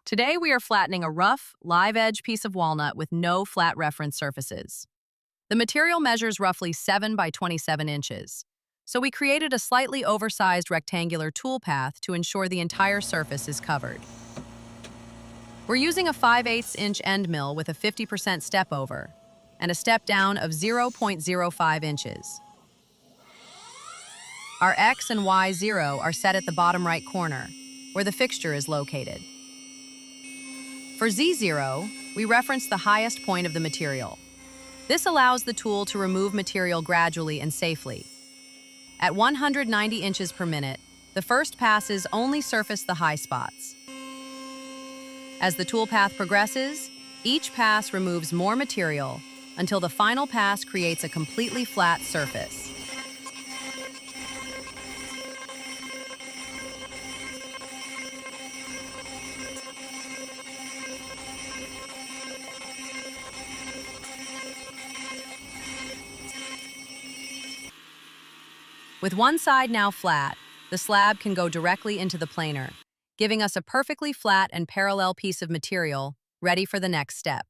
Today we are flattening a rough, live-edge piece of walnut with no flat reference surfaces. The material measures roughly 7 by 27 inches, so we created a slightly oversized rectangular tool path to ensure the entire surface is covered. We're using a 5/8-inch end mill with a 50% step over and a step down of 0.05 inches. Our X and Y 0 are set at the bottom right corner, where the fixture is located. For Z0, we reference the highest point of the material. This allows the tool to remove material gradually and safely. At 190 inches per minute, the first passes only surface the high spots. As the tool path progresses, each pass removes more material until the final pass creates a completely flat surface. With one side now flat, the slab can go directly into the planer, giving us a perfectly flat and parallel piece of material ready for the next step.